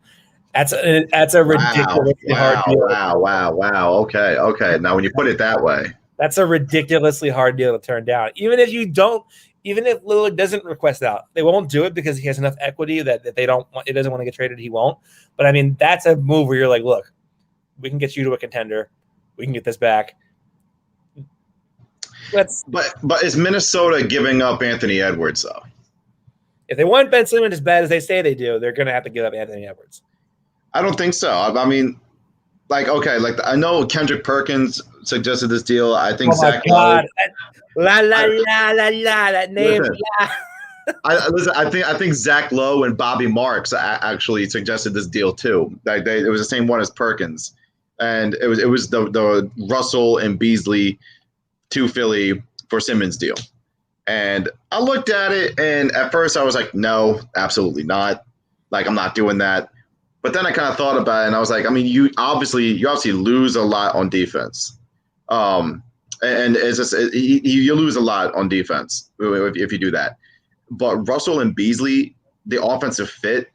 That's a ridiculously hard deal. Wow. Okay. Now when you put it that way, that's a ridiculously hard deal to turn down. Even if Lillard doesn't request out, they won't do it because he has enough equity that they don't want. It doesn't want to get traded. He won't. But I mean, that's a move where you're like, look, we can get you to a contender. We can get this back. But is Minnesota giving up Anthony Edwards though? If they want Ben Simmons as bad as they say they do, they're going to have to give up Anthony Edwards. I don't think so. I mean, I know Kendrick Perkins suggested this deal. I think Zach Lowe. That name. I think Zach Lowe and Bobby Marks actually suggested this deal too. It was the same one as Perkins, and it was the Russell and Beasley to Philly for Simmons deal. And I looked at it, and at first I was like, no, absolutely not. Like, I'm not doing that. But then I kind of thought about it, and I was like, I mean, you obviously lose a lot on defense. And it's just you lose a lot on defense if you do that. But Russell and Beasley, the offensive fit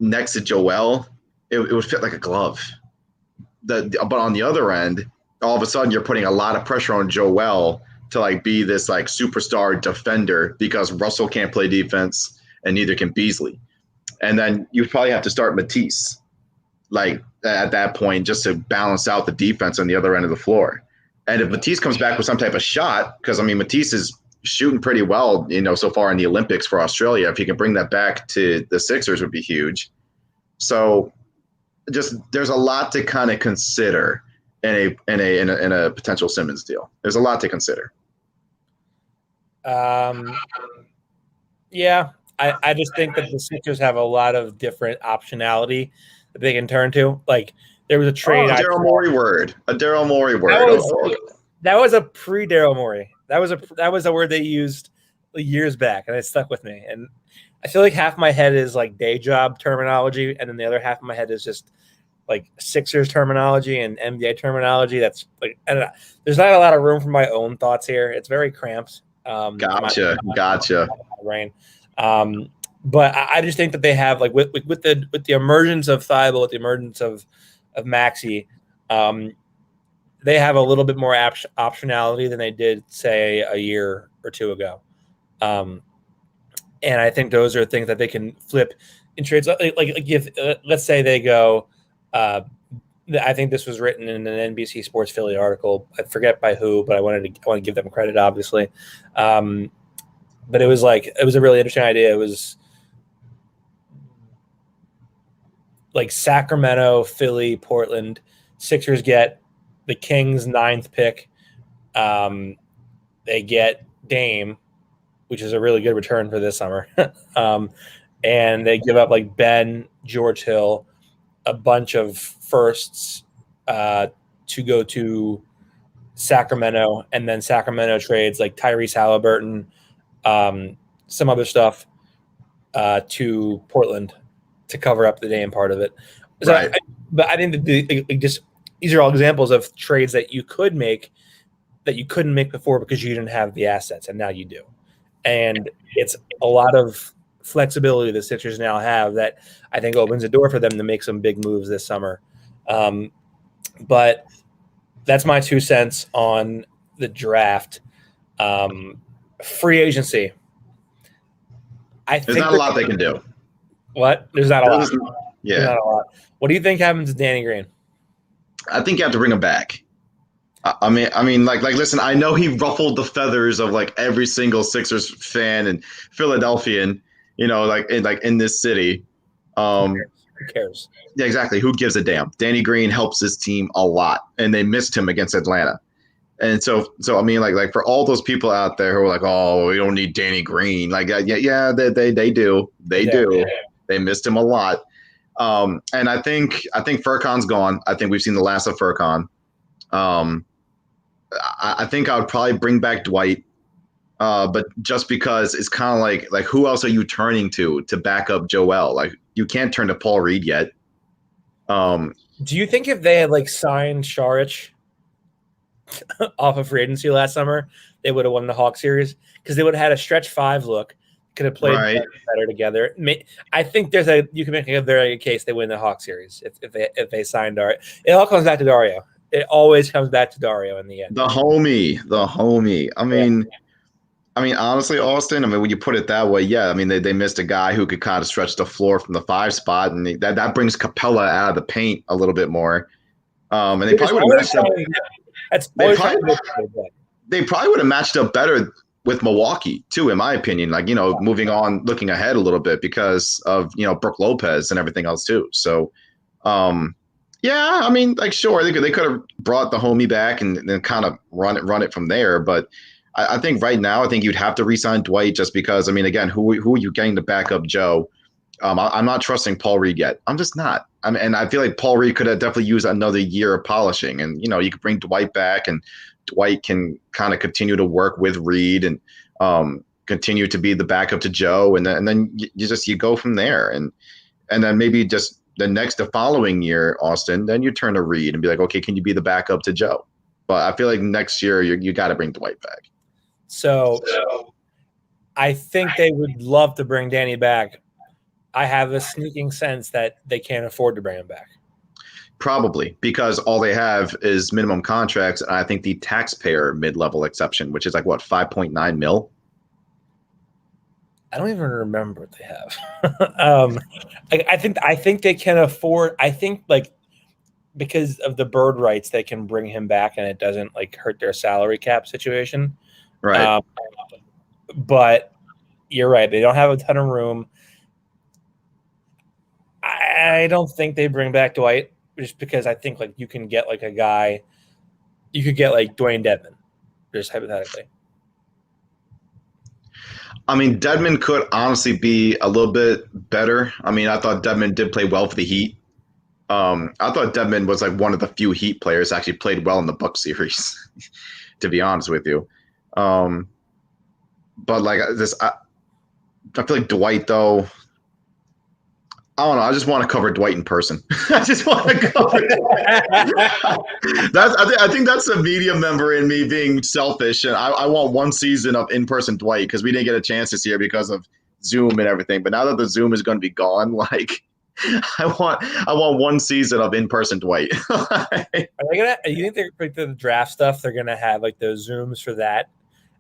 next to Joel, it would fit like a glove. But on the other end, all of a sudden you're putting a lot of pressure on Joel to like be this like superstar defender because Russell can't play defense and neither can Beasley. And then you probably have to start Matisse like at that point just to balance out the defense on the other end of the floor. And if Matisse comes back with some type of shot, because I mean Matisse is shooting pretty well, so far in the Olympics for Australia. If he can bring that back to the Sixers, would be huge. So, just there's a lot to kind of consider in a potential Simmons deal. There's a lot to consider. Yeah, I just think that the Sixers have a lot of different optionality that they can turn to. Like there was a trade. A Daryl Morey word. That was a pre-Daryl Morey. That was a word they used years back, and it stuck with me. And I feel like half my head is like day job terminology, and then the other half of my head is just like Sixers terminology and NBA terminology. That's like, I don't know. There's not a lot of room for my own thoughts here. It's very cramped. Gotcha. Brain. But I just think that they have like with the emergence of Thibault, with the emergence of Maxey, they have a little bit more optionality than they did, say, a year or two ago. And I think those are things that they can flip in trades. Like if let's say they go, I think this was written in an NBC Sports Philly article. I forget by who, but I want to give them credit, obviously. But it was a really interesting idea. It was like Sacramento, Philly, Portland Sixers get the Kings' 9th pick. They get Dame, which is a really good return for this summer. And they give up like Ben, George Hill, a bunch of firsts to go to Sacramento, and then Sacramento trades like Tyrese Halliburton, some other stuff to Portland to cover up the Dame part of it. So Right. but I think that these are all examples of trades that you could make that you couldn't make before because you didn't have the assets, and now you do. And it's a lot of flexibility the Sixers now have that I think opens a door for them to make some big moves this summer. But that's my 2 cents on the draft. Free agency. There's not a lot they can do. What? There's not a lot. Yeah. There's not a lot. What do you think happens to Danny Green? I think you have to bring him back. I mean, like, listen, I know he ruffled the feathers of like every single Sixers fan and Philadelphian, in this city. Who cares? Yeah, exactly. Who gives a damn? Danny Green helps this team a lot, and they missed him against Atlanta. And so I mean, like for all those people out there who are like, oh, we don't need Danny Green. Like, they do. They do. They missed him a lot. And I think Furkan's gone. I think we've seen the last of Furkan. I think I would probably bring back Dwight, but just because it's kind of like who else are you turning to back up Joel? Like you can't turn to Paul Reed yet. Do you think if they had like signed Šarić off of free agency last summer, they would have won the Hawks series because they would have had a stretch 5 look, could have played better together. I think you can make a very good case they win the Hawks series if they signed Dario. It all comes back to Dario. It always comes back to Dario in the end. The homie. I mean, honestly, Austin, I mean, when you put it that way, yeah, I mean, they missed a guy who could kind of stretch the floor from the 5 spot, and that brings Capella out of the paint a little bit more. And they probably would have matched up. They probably would have matched up better with Milwaukee too, in my opinion. Like, moving on, looking ahead a little bit because of Brook Lopez and everything else too. So, yeah, I mean, like, sure, they could have brought the homie back and then kind of run it from there. But I think right now, I think you'd have to re-sign Dwight just because, I mean, again, who are you getting to back up Joe? I'm not trusting Paul Reed yet. I'm just not. And I feel like Paul Reed could have definitely used another year of polishing. And, you could bring Dwight back, and Dwight can kind of continue to work with Reed and continue to be the backup to Joe. And then you go from there. And then maybe just the following year, Austin, then you turn to Reed and be like, okay, can you be the backup to Joe? But I feel like next year you got to bring Dwight back. So I think they would love to bring Danny back. I have a sneaking sense that they can't afford to bring him back. Probably because all they have is minimum contracts. And I think the taxpayer mid-level exception, which is like what, 5.9 mil. I don't even remember what they have. I think they can afford. I think like because of the bird rights, they can bring him back, and it doesn't like hurt their salary cap situation. Right. But you're right; they don't have a ton of room. I don't think they bring back Dwight just because I think like you can get like a guy, you could get like Dwayne Dedmon, just hypothetically. I mean, Dedmon could honestly be a little bit better. I mean, I thought Dedmon did play well for the Heat. I thought Dedmon was like one of the few Heat players that actually played well in the Bucks series, to be honest with you. But like this, I feel like Dwight though. I don't know. I just want to cover Dwight in person. I just want to cover Dwight. I think that's a media member in me being selfish. And I want one season of in-person Dwight because we didn't get a chance this year because of Zoom and everything. But now that the Zoom is going to be gone, like I want one season of in-person Dwight. Are they gonna? You think they're like the draft stuff? They're gonna have like those Zooms for that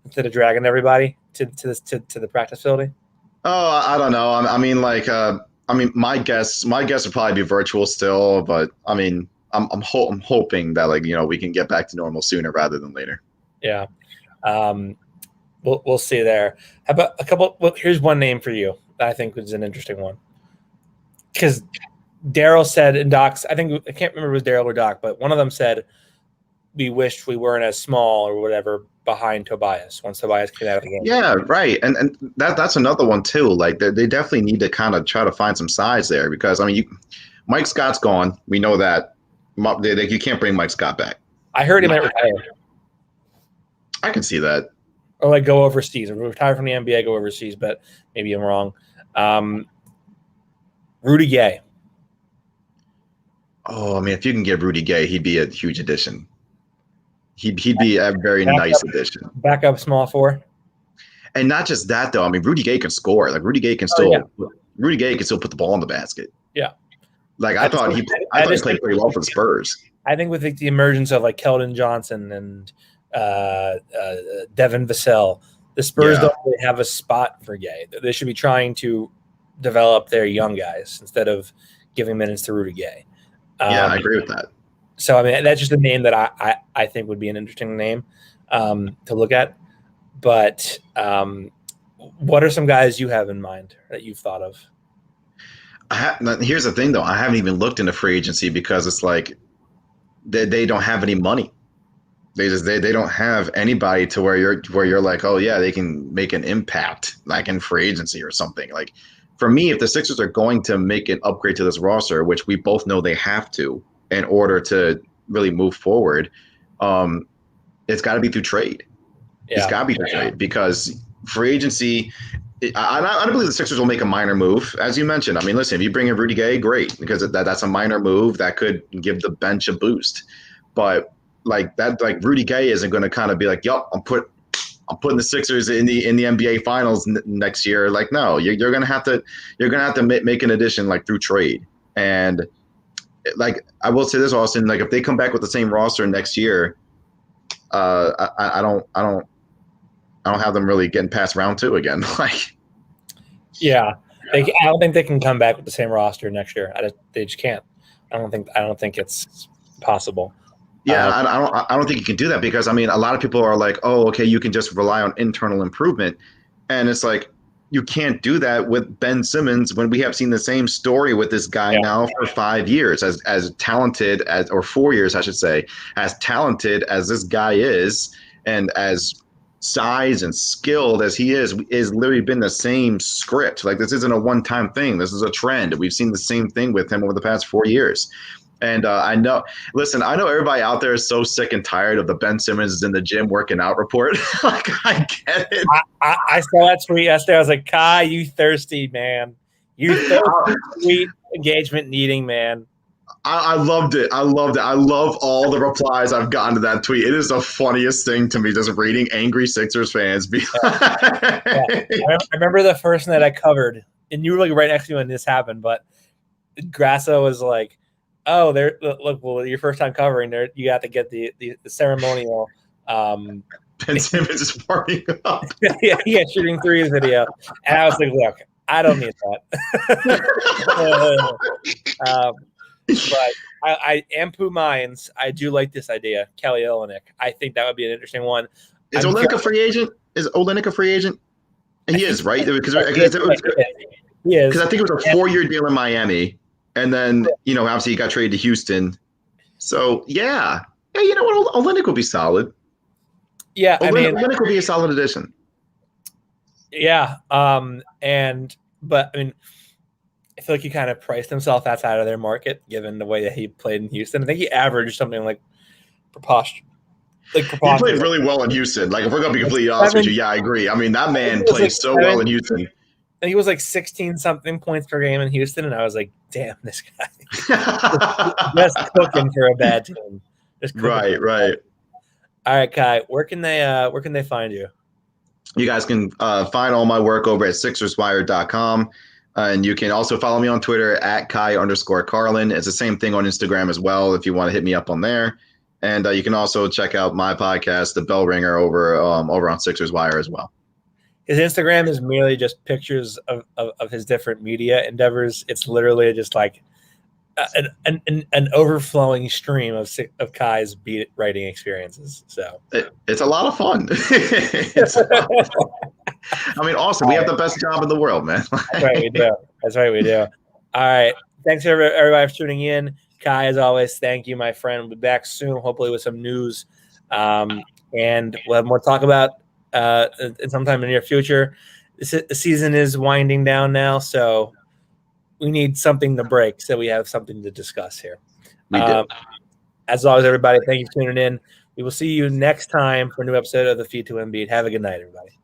instead of dragging everybody to the practice facility? Oh, I don't know. I mean, my guess would probably be virtual still, but I mean, I'm hoping that we can get back to normal sooner rather than later. Yeah, we'll see there. How about a couple? Well, here's one name for you that I think was an interesting one because Daryl said in Doc's, I can't remember if it was Daryl or Doc, but one of them said we wished we weren't as small or whatever behind Tobias once Tobias came out of the game. Yeah, right. And that's another one too. Like they definitely need to kind of try to find some size there because Mike Scott's gone. We know that. You can't bring Mike Scott back. I heard he might retire. I can see that. Or like go overseas. Or retire from the NBA, go overseas, but maybe I'm wrong. Rudy Gay. Oh, I mean, if you can get Rudy Gay, he'd be a huge addition. He'd be a very nice addition. Backup small four. And not just that though. I mean, Rudy Gay can score. Like Rudy Gay can still put the ball in the basket. Yeah. Like I thought he played pretty well for the Spurs. I think with the emergence of like Keldon Johnson and Devin Vassell, the Spurs don't really have a spot for Gay. They should be trying to develop their young guys instead of giving minutes to Rudy Gay. I agree with that. So, I mean, that's just a name that I think would be an interesting name to look at. But what are some guys you have in mind that you've thought of? Here's the thing, though. I haven't even looked into free agency because it's like they don't have any money. They don't have anybody to where you're like, oh, yeah, they can make an impact like in free agency or something. Like for me, if the Sixers are going to make an upgrade to this roster, which we both know they have to in order to really move forward, it's got to be through trade. Yeah. It's got to be through trade because free agency I don't believe the Sixers will make a minor move. As you mentioned, I mean, listen, if you bring in Rudy Gay, great, because that's a minor move that could give the bench a boost. But like Rudy Gay isn't going to kind of be like, yup, I'm putting the Sixers in the NBA Finals next year. Like, no, you're gonna have to make an addition like through trade. And like I will say this, Austin, like if they come back with the same roster next year, I don't have them really getting past round 2 again. Like, yeah, I don't think they can come back with the same roster next year. They just can't. I don't think it's possible. Yeah, I don't think you can do that because I mean, a lot of people are like, oh, okay, you can just rely on internal improvement, and it's like you can't do that with Ben Simmons when we have seen the same story with this guy now for 5 years, as talented as, or 4 years, I should say, as talented as this guy is, and as size and skilled as he is literally been the same script. Like, this isn't a one-time thing. This is a trend. We've seen the same thing with him over the past 4 years. And I know everybody out there is so sick and tired of the Ben Simmons is in the gym working out report. Like, I get it. I saw that tweet yesterday. I was like, Kai, you thirsty, man. You thirsty, sweet engagement needing, man. I loved it. I love all the replies I've gotten to that tweet. It is the funniest thing to me, just reading angry Sixers fans be I remember the first night I covered, and you were like right next to me when this happened, but Grasso was like, oh, look, well, your first time covering there, you got to get the ceremonial Ben Simmons is warming up. yeah, shooting threes video. And I was like, look, I don't need that. But I Ampu Minds, I do like this idea. Kelly Olynyk. I think that would be an interesting one. Is Olynyk a free agent? Is Olynyk a free agent? And he is, right? Because he is. Because I think it was a 4-year deal in Miami. And then, obviously he got traded to Houston. So, yeah, you know what? Olynyk will be solid. Yeah, Olynyk will be a solid addition. Yeah, but I mean, I feel like he kind of priced himself outside of their market, given the way that he played in Houston. I think he averaged something like preposterous. He played really well in Houston. Like, if we're going to be completely honest with you, yeah, I agree. I mean, that man played so well in Houston. And he was like 16-something points per game in Houston, and I was like, "Damn, this guy just cooking for a bad team." Right. All right, Kai, where can they find you? You guys can find all my work over at SixersWire.com, and you can also follow me on Twitter at Kai_Carlin. It's the same thing on Instagram as well if you want to hit me up on there. And you can also check out my podcast, The Bell Ringer, over on Sixers Wire as well. His Instagram is merely just pictures of his different media endeavors. It's literally just like an overflowing stream of Kai's beat writing experiences. So it's a lot of fun. I mean, awesome. We have the best job in the world, man. That's right, we do. All right. thanks everybody for tuning in. Kai, as always, thank you, my friend. We'll be back soon, hopefully with some news, and we'll have more to talk about sometime in the near future. The season is winding down now, so we need something to break, so we have something to discuss here. We do. As always, everybody, thank you for tuning in. We will see you next time for a new episode of the Feed to Embiid. Have a good night, everybody.